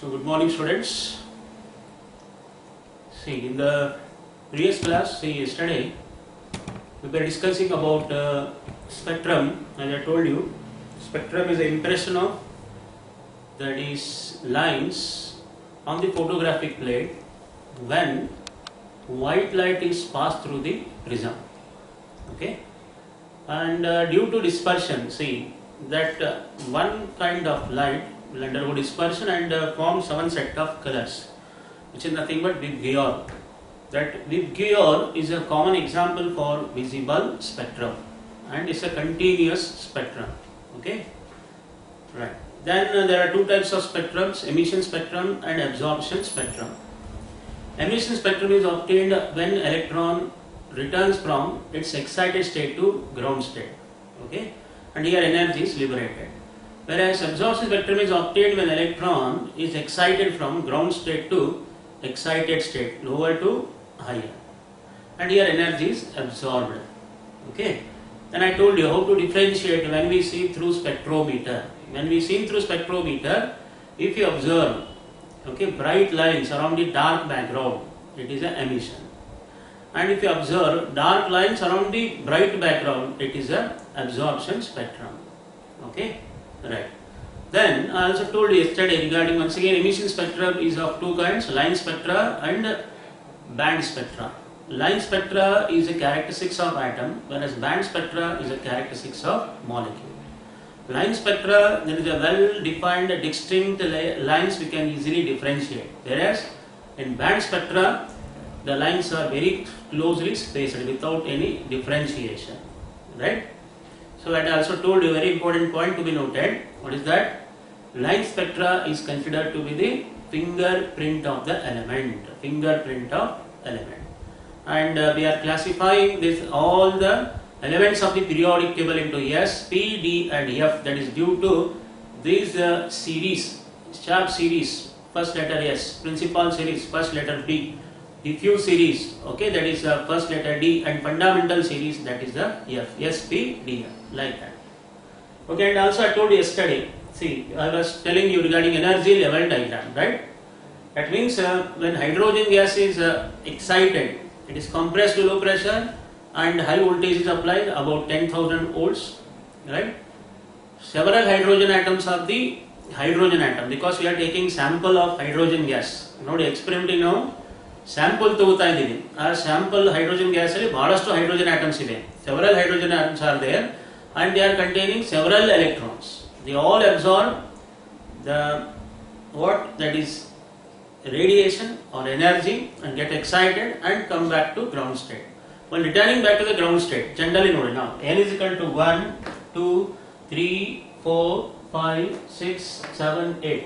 So good morning students. See, in the previous class, yesterday we were discussing about spectrum. As I told you, spectrum is an impression of, that is, lines on the photographic plate when white light is passed through the prism. Okay, and due to dispersion, see that one kind of light will undergo dispersion and form one set of colors, which is nothing but Viบ-Gayol. That Vib-Gayol is a common example for visible spectrum, and it's a continuous spectrum. Okay, right. Then there are two types of spectrums: emission spectrum and absorption spectrum. Emission spectrum is obtained when electron returns from its excited state to ground state. Okay, and here energy is liberated. Whereas absorption spectrum is obtained when electron is excited from ground state to excited state, lower to higher, and here energy is absorbed. Okay, then I told you how to differentiate when we see through spectrometer. When we see through spectrometer, if you observe, okay, bright lines around the dark background, it is an emission, and if you observe dark lines around the bright background, it is a absorption spectrum. Okay, right. Then I also told you yesterday regarding, once again, emission spectrum is of two kinds: line spectra and band spectra. Line spectra is a characteristics of atom, whereas band spectra is a characteristics of molecule. Line spectra, there is a well-defined distinct lines we can easily differentiate, whereas in band spectra the lines are very closely spaced without any differentiation. Right? So I also told you a very important point to be noted. What is that? Line spectra is considered to be the fingerprint of the element. Fingerprint of element. And we are classifying this all the elements of the periodic table into S, P, D and F. That is due to these series, sharp series, first letter S, principal series, first letter P, diffuse series, okay, that is the first letter D, and fundamental series, that is the F, S, P, D, F, like that. Okay, and also I told you yesterday, see, I was telling you regarding energy level diagram, right? That means when hydrogen gas is excited, it is compressed to low pressure and high voltage is applied, about 10,000 volts, right? Several hydrogen atoms are the hydrogen atom, because we are taking sample of hydrogen gas. ನೋಡಿ experimenting now, sample ತಗೋತಾ ಇದ್ದೀವಿ. ಆ sample hydrogen gas ಅಲ್ಲಿ ಬಹಳಷ್ಟು hydrogen atoms ಇದೆ. Several hydrogen atoms are there and they are containing several electrons. They all absorb the that is radiation or energy and get excited and come back to ground state. When returning back to the ground state, generally ನೋಡಿ now n is equal to 1, 2, 3, 4, 5, 6, 7, 8.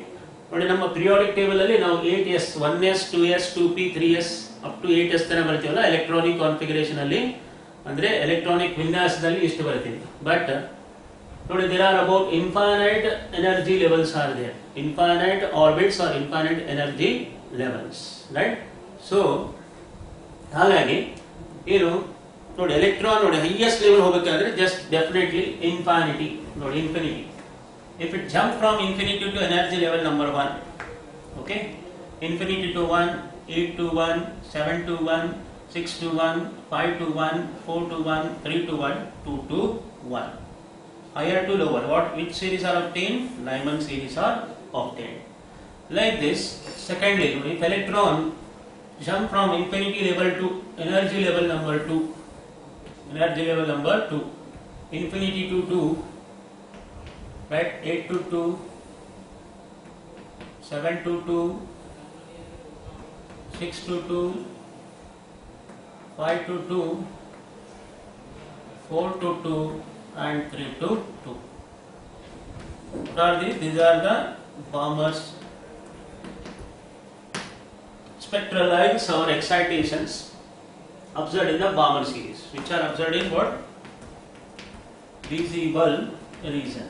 ನೋಡಿ ನಮ್ಮ periodic table ಅಲ್ಲಿ ನಾವು 8s, 1s, 2s, 2p, 3s up to 8s ತನ ಬರ್ತೀವಲ್ಲ electronic configuration ಅಲ್ಲಿ, ಅಂದ್ರೆ electronic ವಿನ್ಯಾಸದಲ್ಲಿ ಇಷ್ಟು ಬರ್ತೀವಿ. But ನೋಡಿ there are about infinite energy levels are there, infinite orbits or infinite energy levels, right? So ಹಾಗಾಗಿ ಏನು ನೋಡಿ ಎಲೆಕ್ಟ್ರಾನ್ ನೋಡಿ ಹೈಯೆಸ್ಟ್ ಲೆವೆಲ್ ಹೋಗಬೇಕಾದ್ರೆ just definitely infinity, ನೋಡಿ infinity. If it jump from infinity to energy level number 1, okay, infinity to 1, 8 to 1, 7 to 1, 6 to 1, 5 to 1, 4 to 1, 3 to 1, 2 to 1. Higher to lower, which series are obtained? Lyman series are obtained. Like this, secondly, if electron jump from infinity level to energy level number 2, infinity to 2, right, 8 to 2, 7 to 2, 6 to 2, 5 to 2, 4 to 2 and 3 to 2. What are these? These are the Balmer's spectral lines or excitations observed in the Balmer series, which are observed in what? Visible region.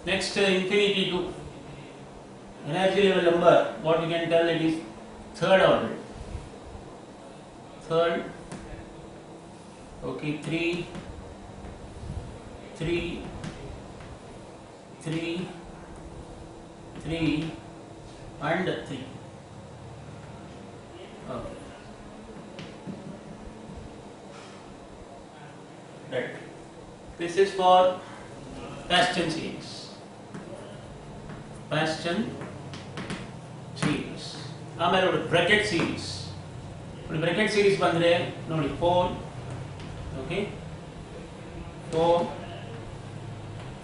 Next, infinity to energy level number, what we can tell, it is third order. Okay, 3, 3, 3, 3 and 3. Okay. Right. This is for Paston series. Paston series. ಆಮೇಲೆ ನೋಡಿ bracket series. ನೋಡಿ bracket series ಬಂದ್ರೆ ನೋಡಿ 4, okay, 4,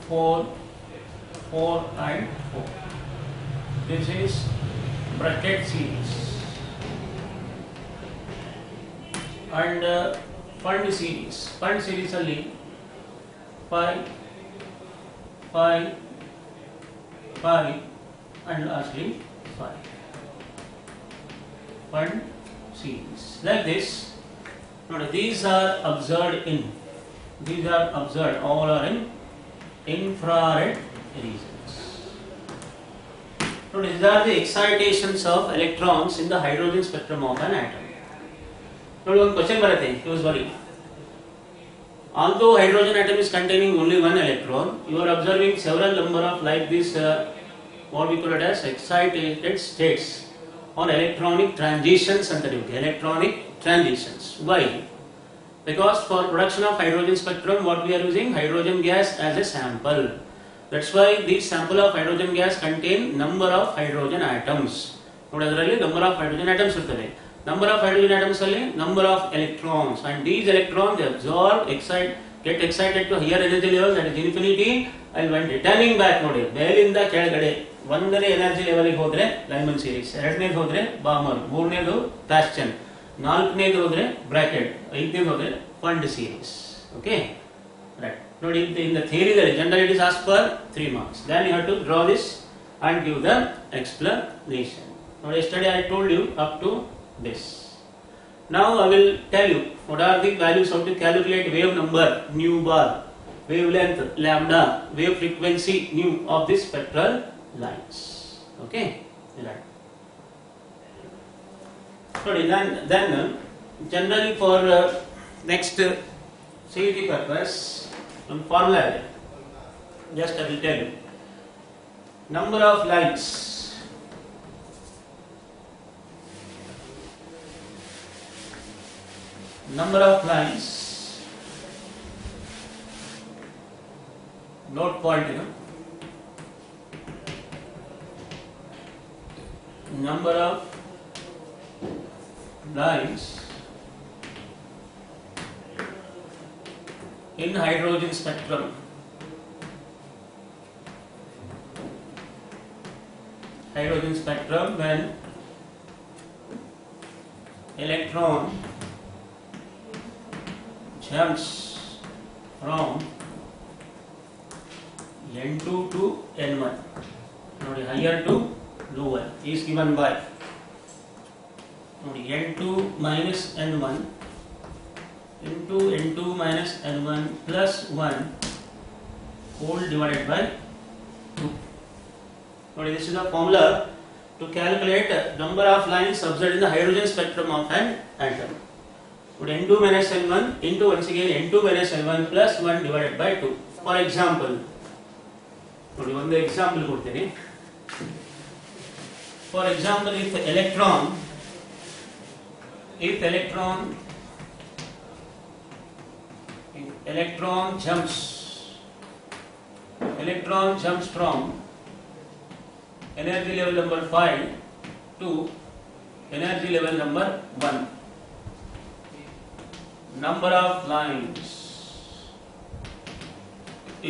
4, 4 and 4. This is bracket series. And fund series. Fund series ಅಲ್ಲಿ 5, 5, 5 and lastly 5. Fund series like this. Now these are observed in. These are observed. All are in infrared regions. Now these are the excitations of electrons in the hydrogen spectrum of an atom. Now one question barate. Use worry. Although hydrogen atom is containing only one electron, you are observing several number of like this what we call it as excited states or electronic transitions and electronic transitions. Why? Because for production of hydrogen spectrum, what we are using hydrogen gas as a sample. That's why this sample of hydrogen gas contain number of hydrogen atoms. Now adರಲ್ಲಿ number of hydrogen atoms ಇರ್ತವೆ. Number of hydrogen atoms ಅಲ್ಲಿ number of electrons, and these electrons they absorb, get excited to higher energy levels, that is infinity, and when returning back ನೋಡಿ ಮೇಲಿಂದ ಕೆಳಗಡೆ ಒಂದನೇ energy level ಗೆ ಹೋದ್ರೆ Lyman series, ಎರಡನೇದು ಹೋದ್ರೆ ಬಾಮರ್, ಮೂರನೇದು ಪ್ಯಾಸ್ಟನ್, ನಾಲ್ಕನೇದು ಹೋದ್ರೆ ಬ್ರಾಕೆಟ್, ಐದನೇದು ಹೋದ್ರೆ ಫಂಡ್ ಸೀರೀಸ್. Okay, right. ನೋಡಿ in the theory there generally it is asked for 3 marks. Then you have to draw this and give the explanation. Now yesterday I told you up to this. Now I will tell you what are the values how to calculate wave number nu bar, wavelength lambda, wave frequency nu of the spectral lines. Okay, right. So then generally for next CET purpose, one formula just I will tell you. Number of lines, number of lines, note point, number of lines in hydrogen spectrum. Hydrogen spectrum when electron jumps from N2 to N1. Nodi higher to lower is given by nodi N2 minus N1 into N2 minus N1 plus 1 whole divided by 2. Nodi this is the formula to calculate number of lines observed in the hydrogen spectrum of an atom. N2 minus N1 into once again N2 minus N1 plus 1 divided by 2. For example, one example ಕೊಡ್ತೀನಿ. For example, if electron jumps from energy level number 5 to energy level number 1. Number of lines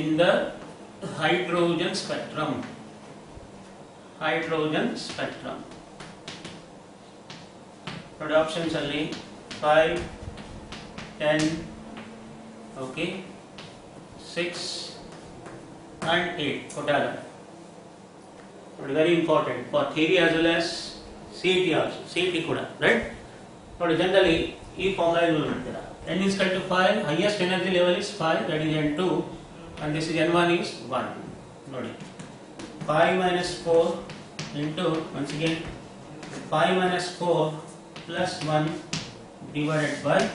in the hydrogen spectrum. But options only 5, 10, okay, 6 and 8. Total. But very important for theory as well as CET also. CET kuda, right? But generally, this formula is known. N is equal to 5, highest energy level is 5, that is N2, and this is N1 is 1. Nodi 5 minus 4 into once again 5 minus 4 plus 1 divided by 2.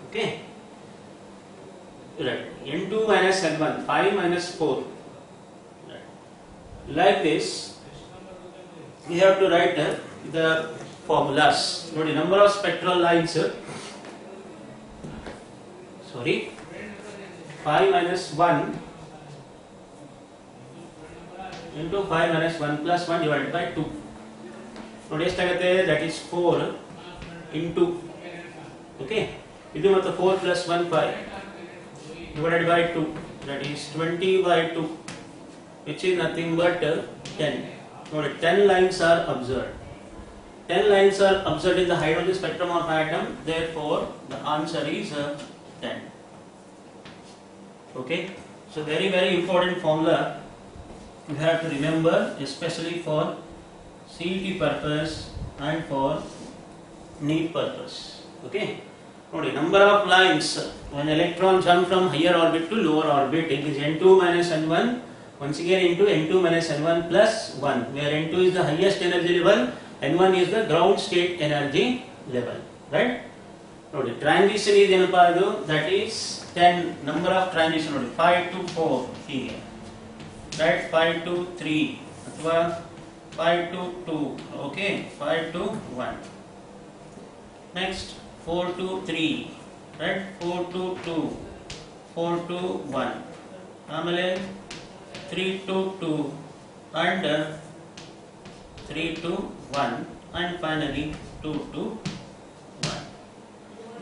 Okay, right. N2 minus N1, 5 minus 4, right. like this, we have to write the formulas. Nodi, number of spectral lines, 5 minus 1 into 5 minus 1 plus 1 divided by 2. Nodi, that is 4 into, okay, ಇದು ಮತ್ತು 4 plus 1 5 divided by 2, that is 20 by 2, which is nothing but 10. Note, 10 lines are observed. 10 lines are observed in the hydrogen spectrum of atom, therefore the answer is 10. Okay, so very important formula you have to remember, especially for CET purpose and for NEET purpose. Okay, note, number of lines when electron jump from higher orbit to lower orbit, it is n2 minus n1 once again into n2 minus n1 plus 1, where n2 is the highest energy level, n1 is the ground state energy level, right? Note, transition is enapa adu, that is 10 number of transition, note, 5 to 4 here, right? 5 to 3 athwa 5 to 2, okay, 5 to 1. Next 4 to 3, right? 4 to 2, 4 to 1, amale 3 to 2 and 3 to 1, and finally 2 to 1.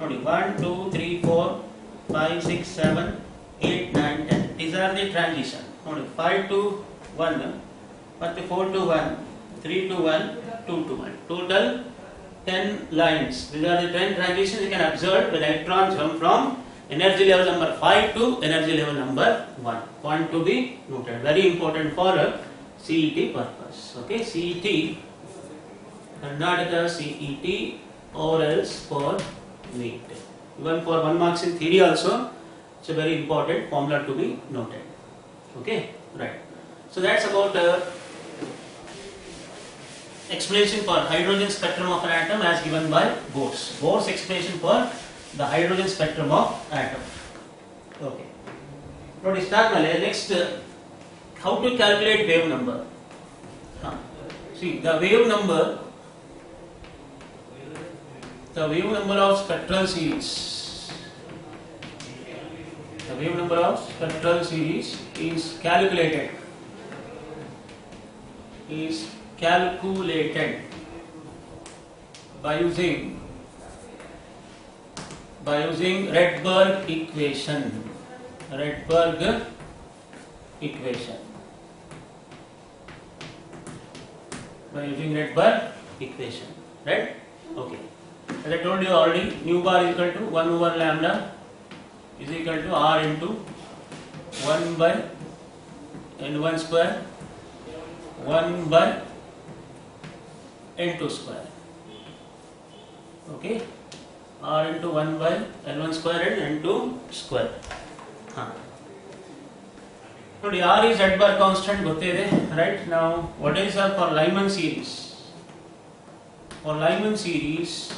Nodi, 1 2 3 4 5 6 7 8 9 10, these are the transition. Nodi, 5 to 1 but 4 to 1, 3 to 1, 2 to 1, total 10 lines. These are the 10 transitions you can observe when electrons jump from energy level number 5 to energy level number 1. Point to be noted, very important for CET purpose. Okay, CET, Karnataka CET, or else for NEET. Even for 1 marks in theory also, it's a very important formula to be noted. Okay, right. So that's about explanation for hydrogen spectrum of an atom as given by Bose. Bose explanation for the hydrogen spectrum of atom. Okay. Now start next, how to calculate wave number. See, the wave number of spectral series. The wave number of spectral series is calculated by using Rydberg equation. By using Rydberg equation, right? Okay. As I told you already, nu bar is equal to 1 over lambda is equal to R into 1 by n1 square 1 by n2 square. Okay, R into 1 by n1 square and n2 square. Now the R is Rydberg constant, right? Now what is for Lyman series? For Lyman series,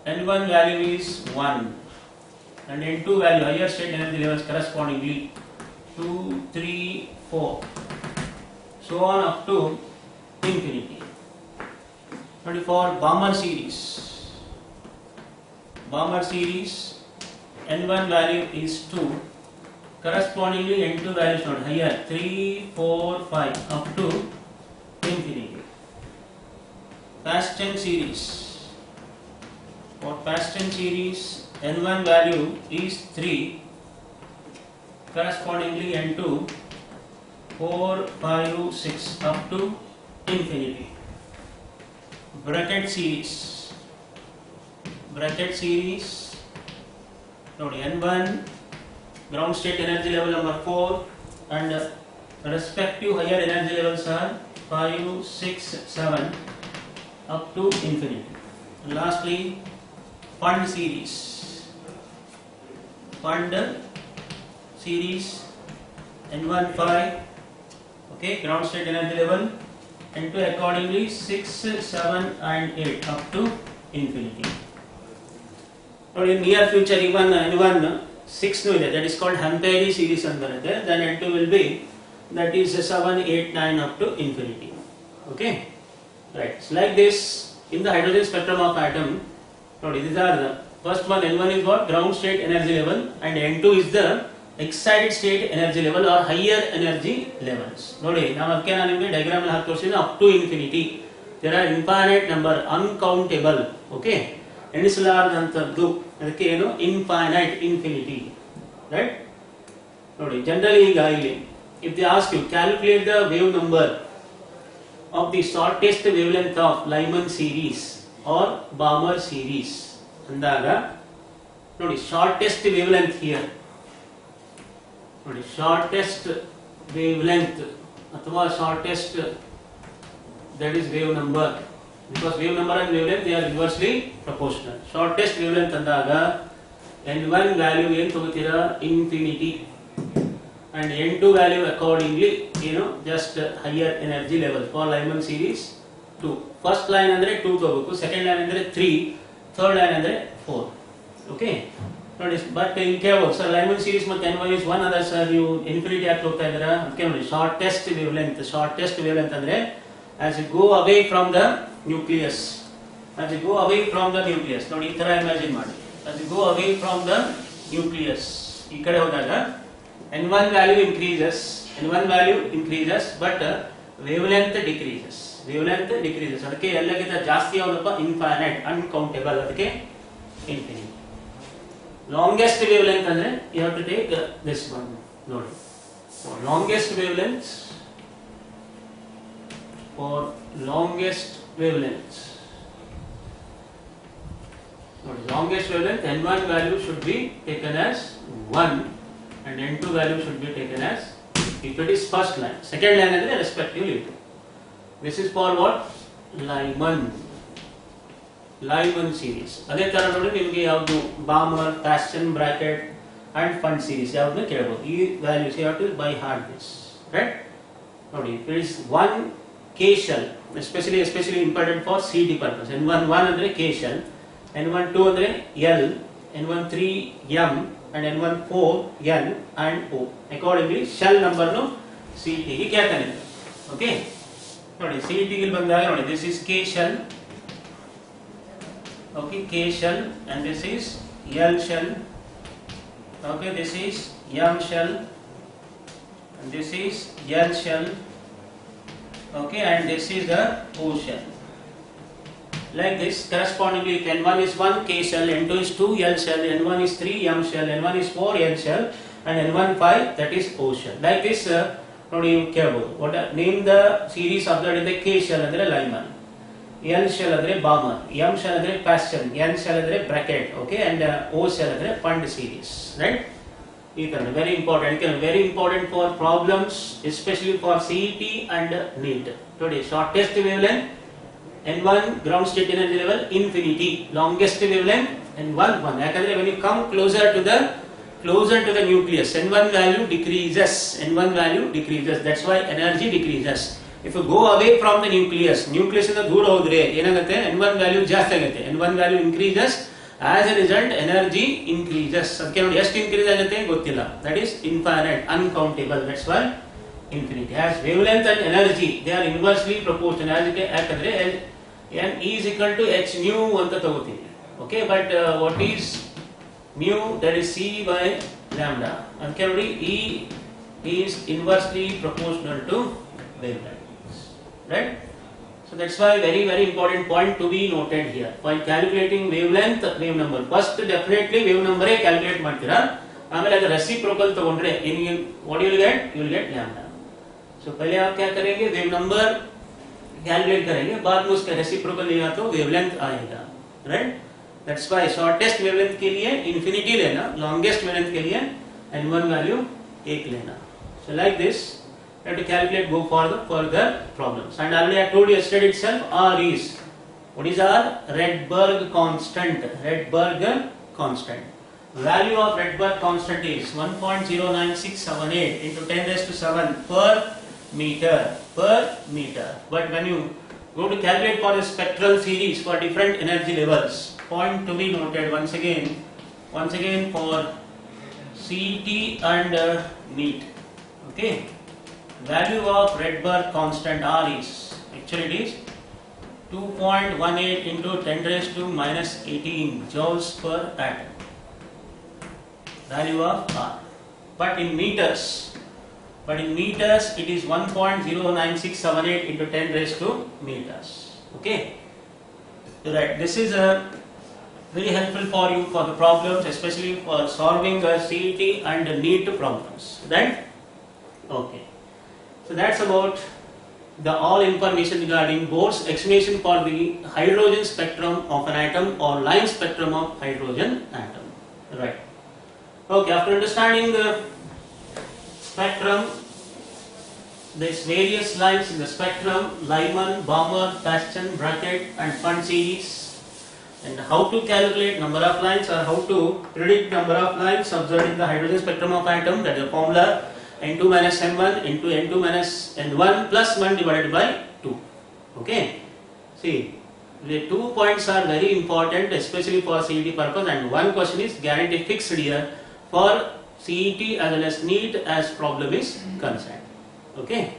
n1 value is 1 and n2 value, higher state energy levels correspondingly 2, 3, 4, so on up to infinity. Now for Balmer series, n1 value is 2, correspondingly n2 value is not higher, 3, 4, 5 up to infinity. Paston series, for Paston series, n1 value is 3, correspondingly n2 4, 5, 6 up to infinity. Bracket series, note n1 ground state energy level number 4 and respective higher energy levels are 5, 6, 7 up to infinity. And lastly, Fund series, n1 5, okay, ground state energy level, n2 accordingly 6, 7 and 8 up to infinity. Now in near future even n1 6 no ide, that is called Hamperi series and then n2 will be that is 7, 8, 9 up to infinity. Okay, right. So like this, in the hydrogen spectrum of atom, these are the first one. N1 is what? Ground state energy level, and N2 is the excited state energy level or higher energy levels. Nodi, now again I will diagram will have to up to infinity. There are infinite number, uncountable. Okay, ಎಣಿಸಲಾರದಂತದ್ದು ಅದಕ್ಕೆ ಏನು infinite, infinity, right? ನೋಡಿ generally ಈಗ ಇಲ್ಲಿ if they ask you calculate the wave number of the shortest wavelength of Lyman series or Balmer series ಅಂದಾಗ ನೋಡಿ shortest wavelength here, ನೋಡಿ shortest wavelength ಅಥವಾ shortest, that is wave number, because wave number and wavelength they are inversely proportional. Shortest wavelength ಅಂದಾಗ n1 value ಏನು ತಗೋತೀರಾ infinity, and n2 value accordingly just higher energy level. For Lyman series 2, first line ಅಂದ್ರೆ 2 ತಗೋಬೇಕು, second line ಅಂದ್ರೆ 3, third line ಅಂದ್ರೆ 4. okay, ನೋಡಿ but in ಕೇಳಬಹುದು sir Lyman series ಮತ್ತೆ n1 is 1 ಅದ ಸರ್ ನೀವು infinity ಯಾಕೆ ಹೋಗ್ತಾ ಇದ್ದೀರಾ ಅದಕ್ಕೆ ನೋಡಿ shortest wavelength ಅಂದ್ರೆ as you go away from the nucleus, ನೋಡಿ ಈ ತರ imagine ಮಾಡಿ, as you go away from the nucleus ಈ ಕಡೆ ಹೋದಾಗ n1 value increases but wavelength decreases, ಅದಕ್ಕೆ ಎಲ್ಲಕ್ಕಿಂತ ಜಾಸ್ತಿ ಯಾವ್ದಪ್ಪ infinite, uncountable, ಅದಕ್ಕೆ infinity. Longest wavelength ಅಂದ್ರೆ you have to take this one. ನೋಡಿ for longest wavelengths, n1 value should be taken as 1 and n2 value should be taken as, if it is first line, second line andre respectively 2. This is for what? Lyman series. ಅದೇ ತರ ನೋಡಿ ನಿಮಗೆ ಯಾವುದು Balmer, Paschen, Brackett and Fund series ಯಾವುದು ಕೇಳಬಹುದು. ಈ values you have to by heart this, right? ನೋಡಿ it is one K shell, especially important for CD purpose. N11 andre K shell, N12 andre L, N13 M and N14 N and O. Accordingly shell number no CT ಗೆ ಕೇಳ್ತಾನೆ. okay, ನೋಡಿ CT ಗೆ ಬಂದಾಗ ನೋಡಿ this is K shell, okay, K shell, and this is L shell, okay, this is M shell, and this is L shell, okay, and this is the O shell. Like this, correspondingly, if N1 is 1 K shell, N2 is 2 L shell, N1 is 3 M shell, N1 is 4 L shell, and N1 5, that is O shell. Like this, ನೋಡಿ you ಕೇಳಬಹುದು. What name the series observed in the K shell ಅಂದ್ರೆ Lyman, L shell ಅಂದ್ರೆ Balmer, M shell ಅಂದ್ರೆ Paschen, N shell ಅಂದ್ರೆ Brackett, okay, and O shell ಅಂದ್ರೆ Fund series, right? ಈ ತರ very important for problems, especially for CET and NEET. Today shortest wavelength N1 ground state energy level infinity, longest wavelength N1 1. ಯಾಕಂದ್ರೆ when you come closer to the nucleus, N1 value decreases, that's why energy decreases. If you go away from the nucleus ಇಂದ ದೂರ ಹೋದ್ರೆ ಏನಾಗುತ್ತೆ, N1 value ಜಾಸ್ತಿ ಆಗುತ್ತೆ, N1 value increases, as a result energy increases. ಅದಕ್ಕೆ ನೋಡಿ ಎಷ್ಟು increase ಆಗುತ್ತೆ ಗೊತ್ತಿಲ್ಲ, that is infinite, uncountable, that's why infinity. As wavelength and energy they are inversely proportional, ಯಾಕಂದ್ರೆ n is equal to h nu ಅಂತ ತಗೋತೀವಿ, okay, but what is mu, that is c by lambda, ಅದಕ್ಕೆ ನೋಡಿ E is inversely proportional to wavelength, right? So that's why very important point to be noted here. While calculating wavelength, wave number, first definitely wave number calculate ಮಾಡ್ತೀರಾ, ಆಮೇಲೆ ಅದು reciprocal ತಗೊಂಡ್ರೆ what you will get lambda. So पहले आप क्या करेंगे, wave number calculate करेंगे, बाद में उसका रेसिप्रोकल लिया तो वेवलेंथ आएगा, right? That's why shortest wavelength के लिए इंफिनिटी लेना, लॉन्गेस्ट वेवलेंथ के लिए n1 वैल्यू 1 लेना. So like this you have to calculate, go for the further problems. And already I told you yesterday itself, R is, what is R? Rydberg constant. Value of Rydberg constant is 1.09678 into 10 raised to 7 per meter. But when you go to calculate for a spectral series for different energy levels, point to be noted once again for CET and NEET, okay, value of Rydberg constant R is, actually it is 2.18 into 10 raised to minus 18 joules per atom. Value of R. But in meters it is 1.09678 into 10 raised to meters. Okay. Right. This is very helpful for you for the problems, especially for solving CET and NEET problems. Right? Okay. So that's about the all information regarding Bohr's explanation for the hydrogen spectrum of an atom or line spectrum of hydrogen atom. Right. Okay. After understanding the spectrum, there's various lines in the spectrum: Lyman, Balmer, Bastian, Brackett, and Pfund series, and how to calculate number of lines or how to predict number of lines observed in the hydrogen spectrum of atom. That is the formula: N2 minus N1 into N2 minus N1 plus 1 divided by 2. Okay. See, the 2 points are very important, especially for CET purpose, and one question is guaranteed fixed here for CET as well as NEET as problem is concerned. Okay.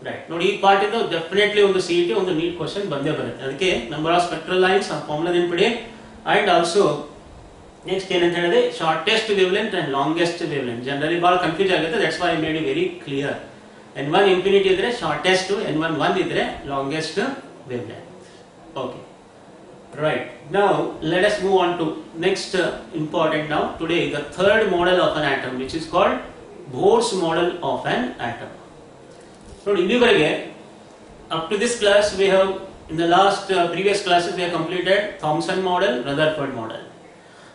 Right. Now, this part is definitely on the CET on the NEET question. Okay. Number of spectral lines are formula in today, and also next shortest wavelength and longest wavelength. Generally, ball confused. That's why I made it very clear. N1 infinity is shortest, N1 1 is longest wavelength. Okay. Right. Now let us move on to next important now today the third model of an atom, which is called Bohr's model of an atom. So up to this class we have, in the last previous classes we have completed Thomson model, Rutherford model.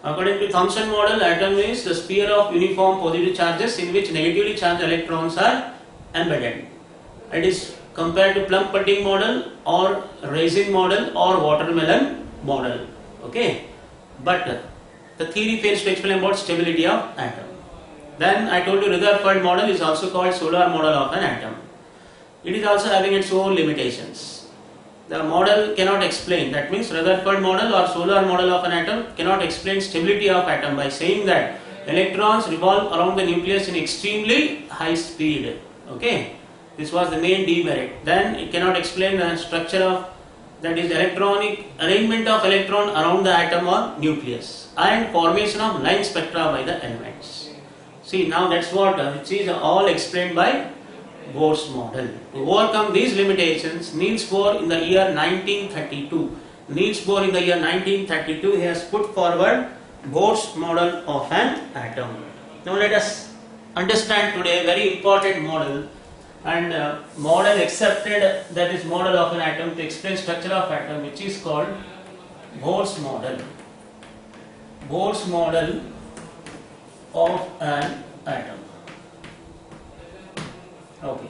According to Thomson model, atom is the sphere of uniform positive charges in which negatively charged electrons are embedded. It is compared to plum pudding model or raisin model or watermelon model. Okay, but the theory fails to explain about stability of atom. Then I told you Rutherford model is also called solar model of an atom. It is also having its own limitations. The model cannot explain, that means Rutherford model or solar model of an atom cannot explain stability of atom by saying that electrons revolve around the nucleus in extremely high speed. Okay, this was the main demerit. Then it cannot explain the structure of, that is, electronic arrangement of electron around the atom or nucleus, and formation of line spectra by the elements. See, now that's what which is all explained by Bohr's model. To overcome these limitations, Niels Bohr in the year 1932, he has put forward Bohr's model of an atom. Now let us understand today a very important model, and model accepted, that is model of an atom to explain structure of atom, which is called Bohr's model. Bohr's model of an atom. Okay.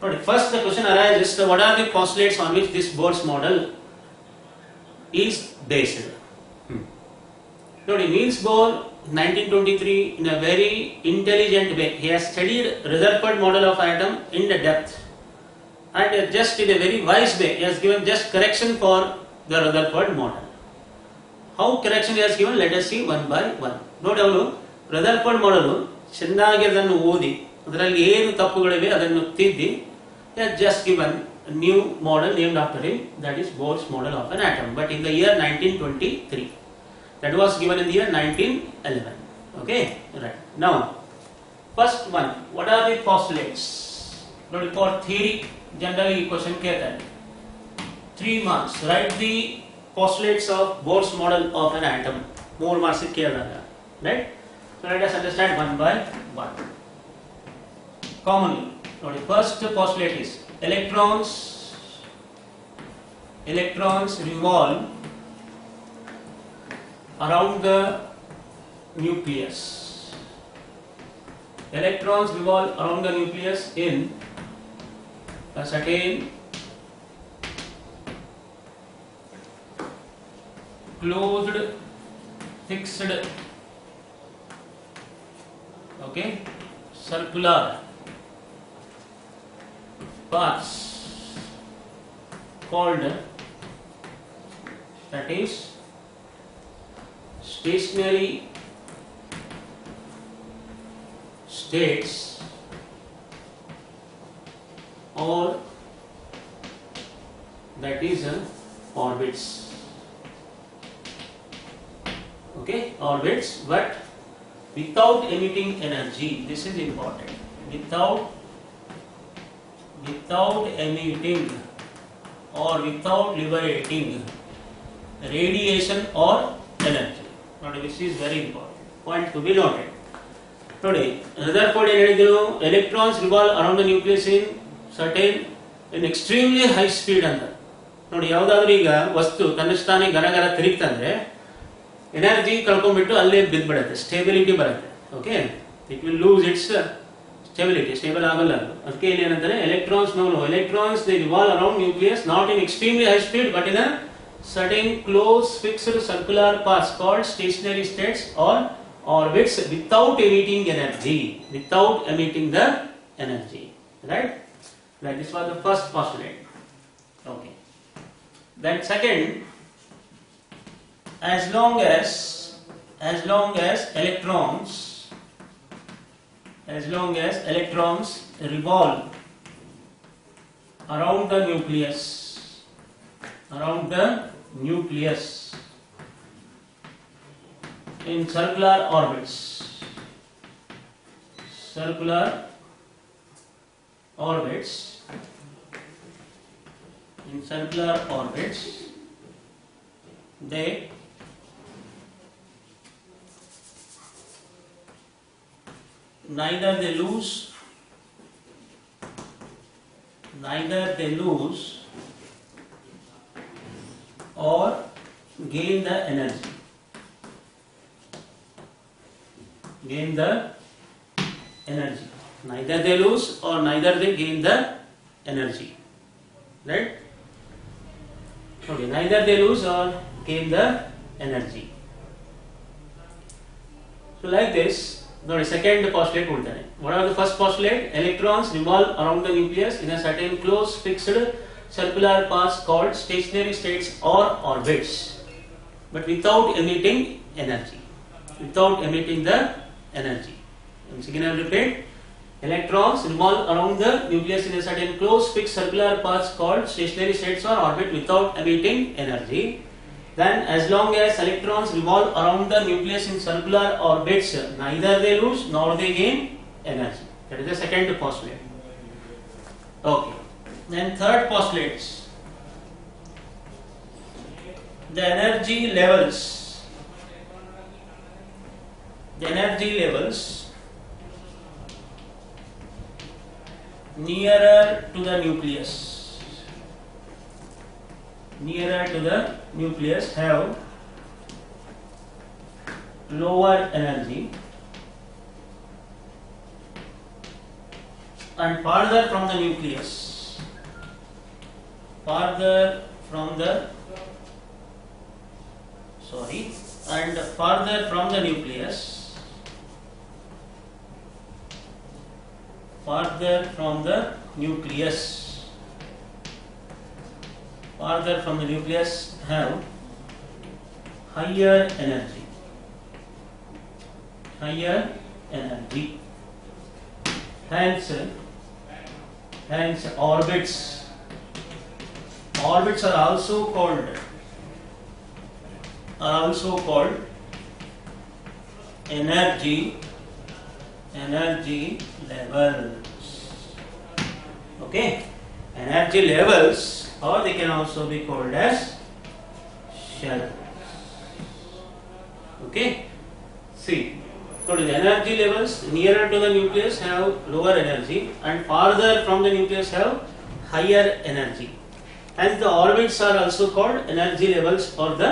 But first the question arises, what are the postulates on which this Bohr's model is based? Now, Niels Bohr 1923, in a very intelligent way, he has studied Rutherford model of atom in the depth, and just in a very wise way he has given just correction for the Rutherford model. How correction he has given, let us see one by one. No doubt, Rutherford model ಚೆನ್ನಾಗಿ ಅದನ್ನು ಓದಿ ಅದರಲ್ಲಿ ಏನು ತಪ್ಪುಗಳಿವೆ ಅದನ್ನು ತಿದ್ದಿ, he has just given a new model named after him, that is Bohr's model of an atom, but in the year 1923. That was given in the year 1911. Okay, right. Now, first one, what are the postulates? For theory, generally question kehta hai 3 marks. Write the postulates of Bohr's model of an atom. More marks se kiya jata hai, right? So let us understand one by one. Commonly, the first postulate is electrons revolve around the nucleus. Electrons revolve around the nucleus in a certain closed, fixed, okay, circular paths called, that is, stationary states or that is orbits. Okay, orbits, but without emitting energy. This is important. Without emitting or without liberating radiation or energy. Now this is very important point to be noted. Today, Rutherford ಹೇಳಿದ್ರು electrons revolve around the nucleus in extremely high speed ಅಂತ. ನೋಡಿ, ಯಾವುದಾದ್ರೂ ಈಗ ವಸ್ತು ತನ್ನಷ್ಟಾನೆ ಗರಗರ ತಿರುಗ್ತಂದ್ರೆ energy ಕಳ್ಕೊಂಡ್ಬಿಟ್ಟು ಅಲ್ಲೇ ಬಿದ್ದುಬಿಡುತ್ತೆ, stability ಬರುತ್ತೆ. Okay, it will lose it's stability, stable ಆಗಲ್ಲ ಅದು. ಅದಕ್ಕೆ ಇಲ್ಲಿ ಏನಂತಾರೆ, electrons they revolve around nucleus not in extremely high speed but in a certain close fixed circular paths called stationary states or orbits without emitting energy, right? This was the first postulate. Okay, then second, as long as electrons revolve around the nucleus in circular orbits, they neither they lose or gain the energy. Neither they lose or neither they gain the energy. Right? Okay, neither they lose or gain the energy. So like this, the second postulate ಕೊಡ್ತಾನೆ. What are the first postulate? Electrons revolve around the nucleus in a certain close fixed circular paths called stationary states or orbits, but without emitting energy. Once again I will repeat. Electrons revolve around the nucleus in a certain close fixed circular paths called stationary states or orbit without emitting energy. Then as long as electrons revolve around the nucleus in circular orbits, neither they lose nor they gain energy. That is the second postulate. Okay. Then third postulate, the energy levels nearer to the nucleus have lower energy, and farther from the nucleus have higher energy. Hence orbits are also called energy levels. Okay, energy levels, or they can also be called as shells. Okay, see, so the energy levels nearer to the nucleus have lower energy and farther from the nucleus have higher energy, and the orbits are also called energy levels or the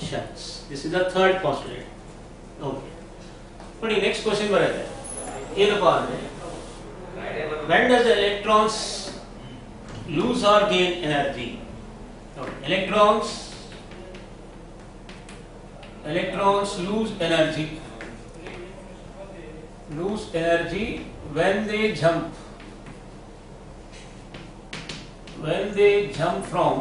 shells. This is the third postulate. Okay, ನೋಡಿ, next question ಬರುತ್ತೆ. ಏನಪ್ಪ ಅಂದ್ರೆ, when does the electrons lose or gain energy? Electrons lose energy when they jump from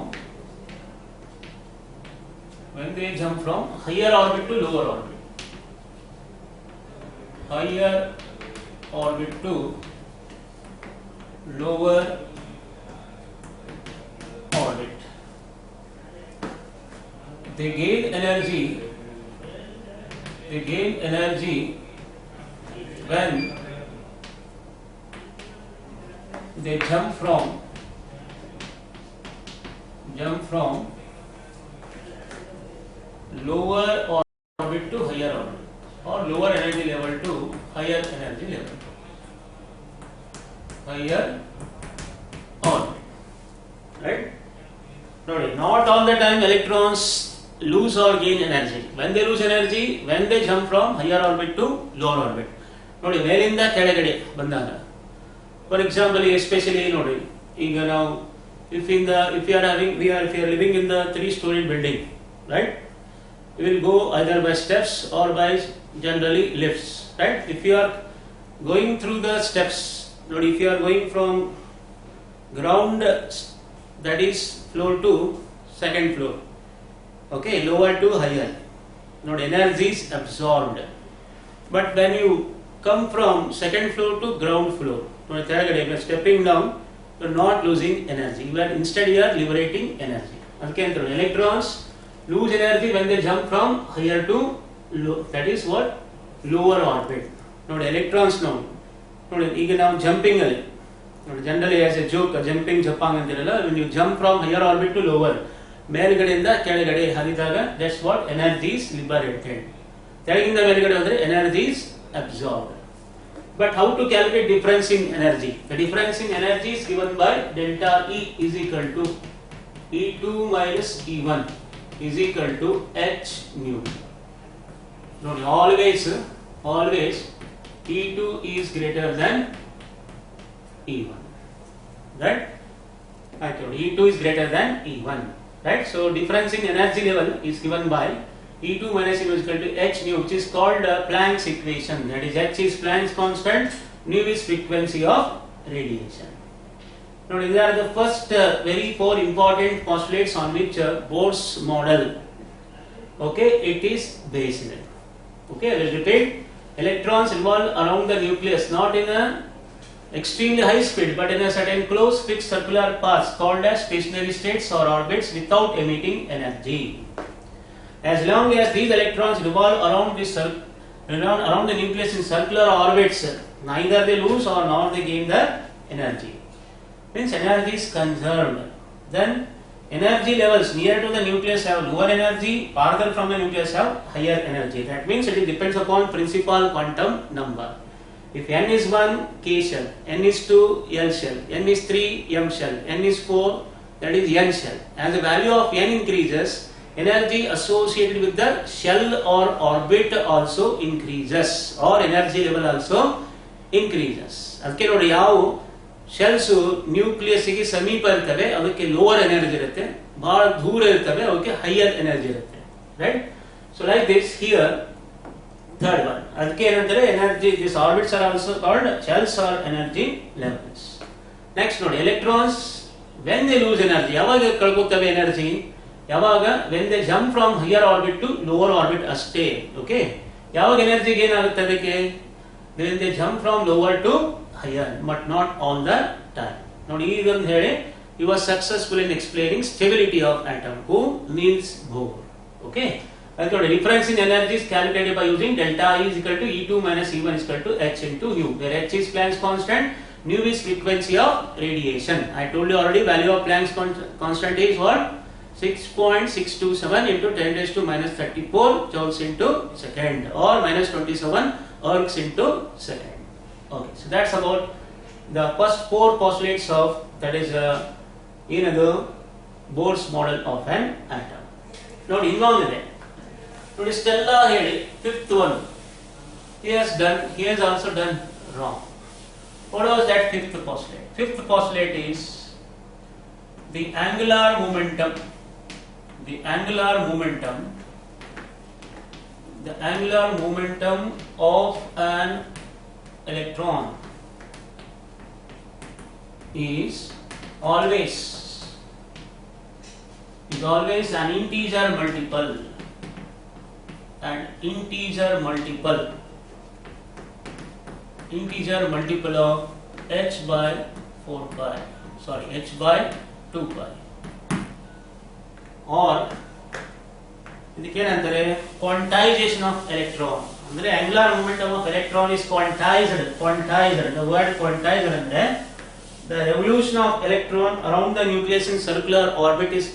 higher orbit to lower orbit. they gain energy when they jump from lower orbit to higher orbit, or lower energy level to higher energy level, higher orbit, right? Not all the time electrons lose or gain energy. When they lose energy, when they jump from higher orbit to lower orbit. ನೋಡಿ ಮೇಲಿಂದ ಕೆಳಗಡೆ ಬಂದಾಗ, for example especially ನೋಡಿ, ಈಗ ನಾವು if you are living in the 3-story building, right, you will go either by steps or by generally lifts, right? If you are going through the steps, if you are going from ground, that is floor to second floor, okay, lower to higher, energy is absorbed. But when you come from second floor to ground floor, you are stepping down, you are not losing energy, instead you are liberating energy. Okay, electrons lose energy when they jump from higher to low, that is what, lower orbit. Electrons now ಈಗ ನಾವು jumping ಅಲ್ಲಿ generally as a joke jumping ಜಪಾಂಗ್ ಅಂತಿರಲ್ಲ, when you jump from higher orbit to lower, ಮೇಲ್ಗಡೆಯಿಂದ ಕೆಳಗಡೆ ಹರಿದಾಗ that's what energy is liberated. ಕೆಳಗಿಂದ ಮೇಲ್ಗಡೆ ಹೋದ್ರೆ energy is absorbed. But how to calculate difference in energy? The difference in energy is given by delta E is equal to E2 minus E1 is equal to H nu. Always E2 is greater than E1, right? E2 is greater than E1, right? So difference in energy level is given by E2 minus E1 is equal to H nu, which is called Planck's equation. That is, H is Planck's constant, nu is frequency of radiation. Now these are the first very 4 important postulates on which Bohr's model, okay, it is based. Okay, I will repeat. Electrons revolve around the nucleus not in a extremely high speed but in a certain close fixed circular paths called as stationary states or orbits without emitting energy. As long as these electrons revolve around the nucleus in circular orbits, neither they lose or nor they gain the energy. Means energy is conserved. Then energy levels near to the nucleus have lower energy, farther from the nucleus have higher energy. That means it depends upon principal quantum number. If n is 1, k shell, n is 2, l shell, n is 3, m shell, n is 4, that is n shell. As the value of n increases, energy associated with the shell or orbit also increases, or energy level also increases. ಅದಕ್ಕೆ ನೋಡಿ, ಯಾವ shells ನ್ಯೂಕ್ಲಿಯಸ್ಗೆ ಸಮೀಪ ಇರ್ತವೆ ಅದಕ್ಕೆ lower energy ಇರುತ್ತೆ, ಬಹಳ ದೂರ ಇರ್ತವೆ ಅವಕ್ಕೆ ಹೈಯರ್ ಎನರ್ಜಿ ಇರುತ್ತೆ, right? So like this here third one, ಅದಕ್ಕೆ ಏನಂತಾರೆ, energy, this orbits are also called shells or energy levels. Next ನೋಡಿ, electrons when they lose energy, ಯಾವಾಗ ಕಳ್ಕೊತವೆ ಎನರ್ಜಿ? ಯಾವಾಗ when they jump from higher orbit to lower orbit ಅಷ್ಟೇ. Okay, ಯಾವಾಗ energy gain ಆಗುತ್ತೆ ಅದಕ್ಕೆ? when they jump from lower to higher, but not all the time. ನೋಡಿ, ಇದೊಂದು ಹೇಳಿ, he was successful in explaining stability of atom. Who? Niels Bohr. Okay, ಅದಕ್ಕೆ ನೋಡಿ, difference in energy is calculated by using delta E is equal to E2 minus E1 is equal to H into nu, where H is Planck's constant, nu is frequency of radiation. I told you already, value of Planck's constant is what? 6.627 into 10 raised to minus 34 joules into second, or minus 27 ergs into second. Okay, so that's about the first 4 postulates of, that is another Bohr's model of an atom. Now ಇನ್ನೊಂದಿದೆ ನೋಡಿ, ಇಷ್ಟೆಲ್ಲ ಹೇಳಿ fifth one he has also done wrong. What was that fifth postulate? Fifth postulate is the angular momentum of an electron is always an integer multiple of h by 4 pi, h by 2 pi, or ಇದಕ್ಕೇನಂತಾರೆ quantization of electron. ಅಂದ್ರೆ angular momentum of electron is quantized. The word quantized ಅಂದ್ರೆ the revolution of electron around the nucleus in circular orbit is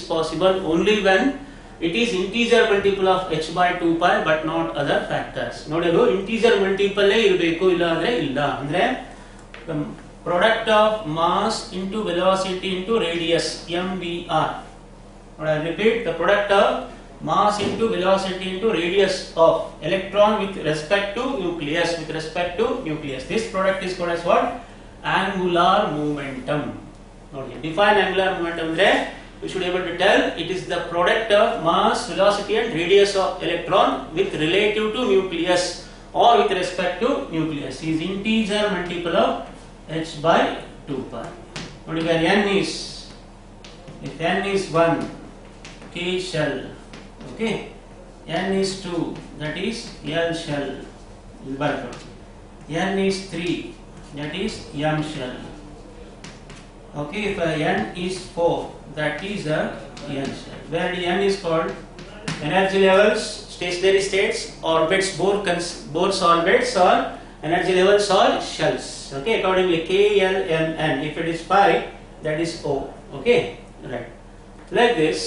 possible only when it is integer multiple of h by 2 pi but not other factors. ನೋಡಿದ್ರು integer multiple ಇರಬೇಕು, ಇಲ್ಲ ಅಂದ್ರೆ ಇಲ್ಲ. ಅಂದ್ರೆ the product of mass into velocity into radius mvr. I repeat, the product of mass into velocity into radius of electron with respect to nucleus. This product is called as what? Angular momentum. Okay. Define angular momentum andre we should be able to tell it is the product of mass, velocity and radius of electron with relative to nucleus or with respect to nucleus is integer multiple of h by 2 pi. What where n is, if n is 1 k shell, okay, n is 2 that is l shell, n is 3 that is m shell. Okay, if n is 4 that is a n shell, where the n is called energy levels, stationary states, orbits, Bohr's orbits or energy levels or shells. Okay, accordingly k, l, m, n. If it is pi, that is o. Okay, right, like this.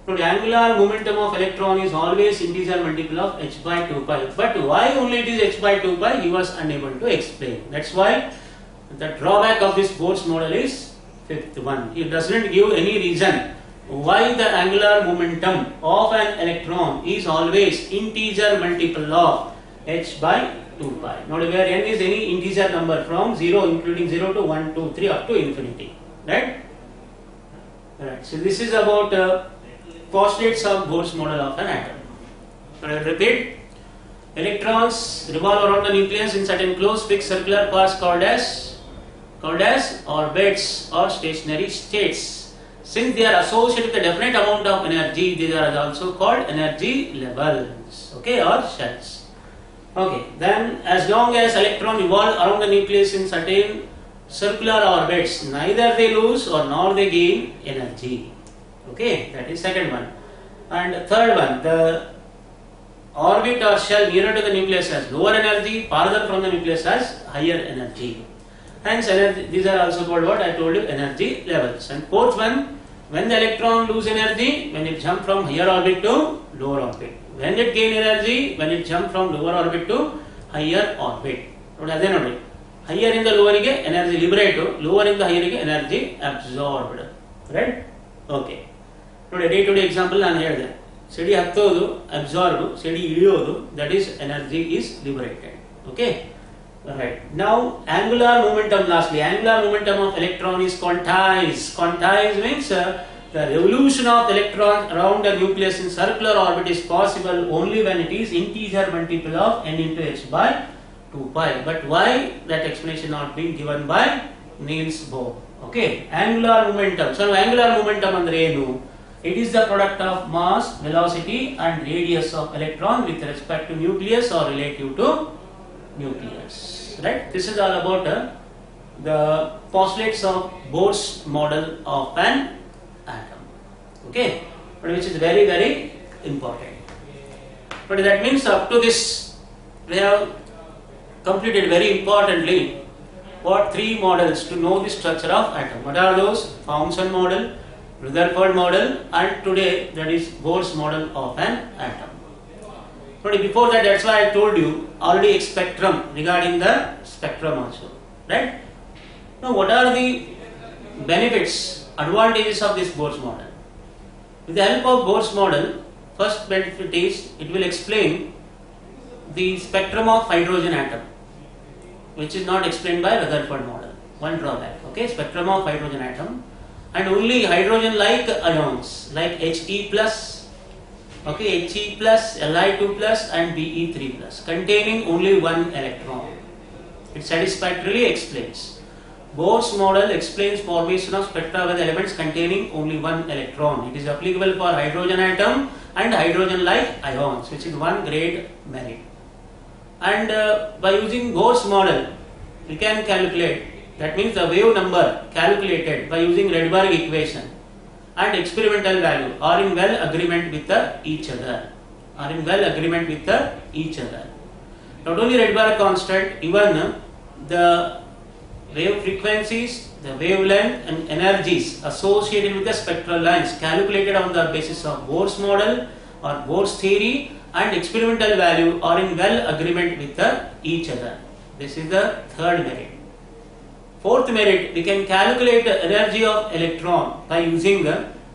So the angular momentum of electron is always integer multiple of h by 2 pi. But why only it is h by 2 pi? He was unable to explain. That's why the drawback of this Bohr's model is fifth one. He doesn't give any reason why the angular momentum of an electron is always integer multiple of h by 2 pi. Now where n is any integer number from 0 including 0 to 1, 2, 3 up to infinity. Right? Right. So this is about postulates of Bohr's model of an atom. I repeat, electrons revolve around the nucleus in certain closed fixed circular paths called as orbits or stationary states. Since they are associated with a definite amount of energy, these are also called energy levels, okay, or shells. Okay, then as long as electron revolve around the nucleus in certain circular orbits, neither they lose or nor they gain energy. Okay, that is second one. And third one, the orbit or shell nearer to the nucleus has lower energy, farther from the nucleus has higher energy. Hence, energy, these are also called what I told you, energy levels. And fourth one, when the electron lose energy, when it jump from higher orbit to lower orbit. When it gain energy, when it jump from lower orbit to higher orbit. Higher in the lower ige energy liberate, lower in the higher ige energy absorbed. Right? Okay. ನೋಡಿ day to day example ನಾನು ಹೇಳಿದೆ, ಸಿಡಿ ಹತ್ತೋದು absorb, ಸಿಡಿ ಇಳಿಯೋದು that is energy is liberated. Okay, right. Now angular momentum, lastly angular momentum of electron is quantize. Quantize means the revolution of electron around the nucleus in circular orbit is possible only when it is integer multiple of n into h by 2 pi. But why? That explanation not being given by Niels Bohr. Okay, angular momentum. So angular momentum andre enu? It is the product of mass, velocity and radius of electron with respect to nucleus or relative to nucleus. Right? This is all about the postulates of Bohr's model of an atom. Okay? But which is very, very important. But that means up to this we have completed very importantly what three models to know the structure of atom. What are those? Thomson model, Rutherford model, and today that is Bohr's model of an atom. But before that, that's why I told you already spectrum, regarding the spectrum also, right? Now what are the benefits, advantages of this Bohr's model? With the help of Bohr's model, first benefit is it will explain the spectrum of hydrogen atom, which is not explained by Rutherford model. One drawback, okay, spectrum of hydrogen atom. And only hydrogen like ions like He plus, okay, He plus, Li2 plus and Be3 plus containing only one electron. It satisfactorily explains. Bohr's model explains formation of spectra with elements containing only one electron. It is applicable for hydrogen atom and hydrogen like ions, which is one great merit. And by using Bohr's model, we can calculate, that means the wave number calculated by using Rydberg equation and experimental value are in well agreement with each other. Are in well agreement with each other. Not only Rydberg constant, even the wave frequencies, the wavelength and energies associated with the spectral lines calculated on the basis of Bohr's model or Bohr's theory and experimental value are in well agreement with each other. This is the third merit. Fourth merit, we can calculate the energy of electron by using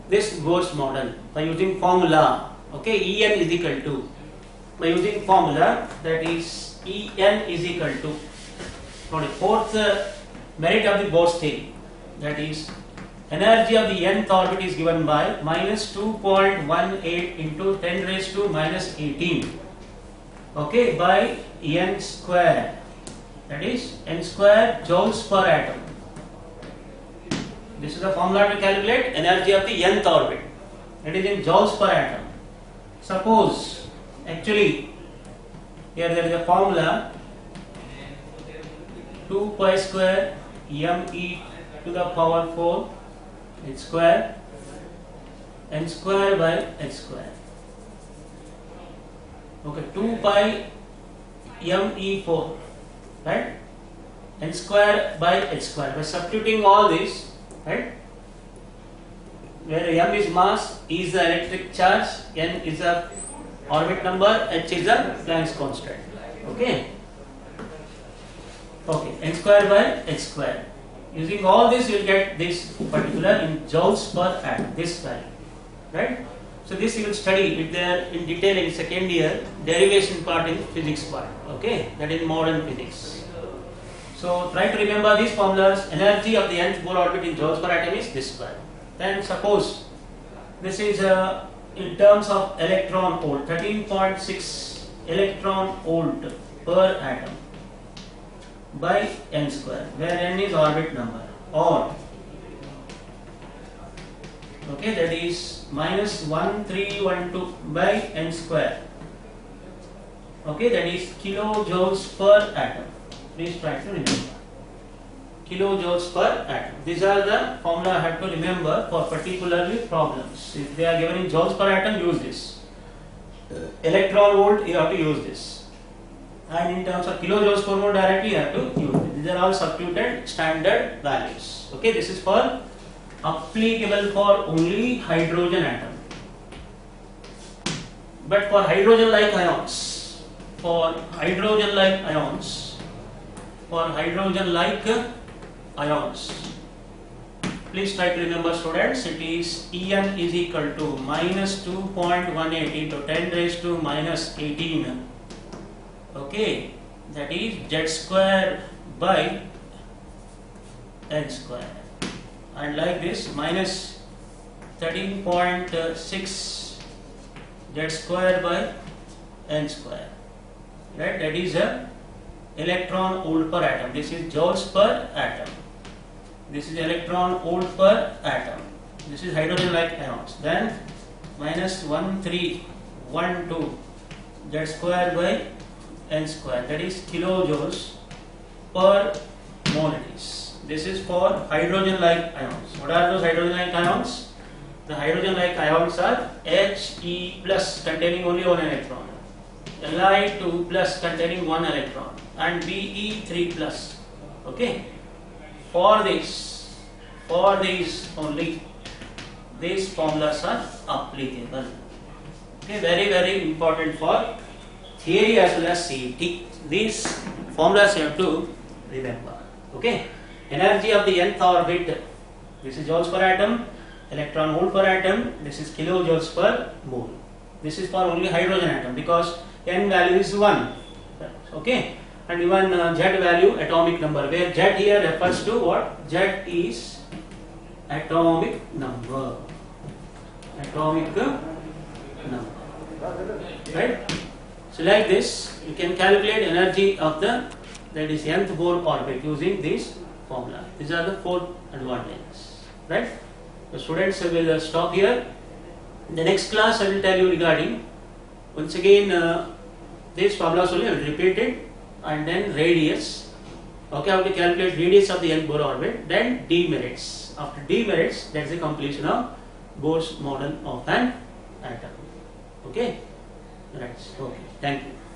this Bohr's model, by using formula. Okay, En is equal to, by using formula, that is En is equal to, fourth merit of the Bohr's theory, that is energy of the nth orbit is given by minus 2.18 into 10 raised to minus 18, okay, by n square, that is n square joules per atom. This is the formula to calculate energy of the nth orbit, it is in joules per atom. Suppose, actually, here there is a formula 2 pi square me to the power 4 h square n square by h square. Okay, 2 pi me4, right? N square by h square. By substituting all this, right? Where m is mass, E is the electric charge, n is the orbit number, h is the Planck's constant. Okay. Okay, n square by h square. Using all this, you will get this particular in joules per atom, this value, right? So this you will study it there in detail in second year derivation part in physics part. Okay, that is modern physics. So try to remember these formulas. Energy of the nth Bohr orbit in joules per atom is this value. Then suppose this is in terms of electron volt, 13.6 electron volt per atom by n square, where n is orbit number, or okay, that is minus 1312 by n square, okay, that is kilojoules per atom. Please try to remember kilojoules per atom. These are the formula I have to remember for particularly problems. If they are given in joules per atom, use this. Electron volt, you have to use this. And in terms of kilojoules per mole directly, you have to use it. These are all substituted standard values. Okay, this is for applicable for only hydrogen atom. But for hydrogen-like ions, for hydrogen-like ions, please try to remember, students, it is En is equal to minus 2.18 into 10 raised to minus 18. Okay, that is z square by n square, and like this minus 13.6 z square by n square, right? That is a electron volt per atom. This is joules per atom. This is electron volt per atom. This is hydrogen-like ions. Then minus 1312 z square by n square, that is kilojoules per mole it is. This is for hydrogen-like ions. What are those hydrogen-like ions? The hydrogen-like ions are He plus containing only one electron, Li2 plus containing one electron, and Be3 plus. Okay, for these only these formulas are applicable. Okay, very, very important for theory as well as CET. These formulas you have to remember. Okay, energy of the nth orbit, this is joules per atom, electron volt per atom, this is kilojoules per mole. This is for only hydrogen atom because n value is 1. Okay, and even Z value, atomic number, where Z here refers to what? Z is atomic number. Atomic number. Right? So like this, you can calculate energy of the, that is nth Bohr orbit using this formula. These are the 4 advantages. Right? The students will stop here. In the next class, I will tell you regarding, once again, these formulas only I will repeat it, and then radius. Okay, how to calculate radius of the nth Bohr orbit, then demerits. After demerits, that is the completion of Bohr's model of an atom. Okay, right. Okay, thank you.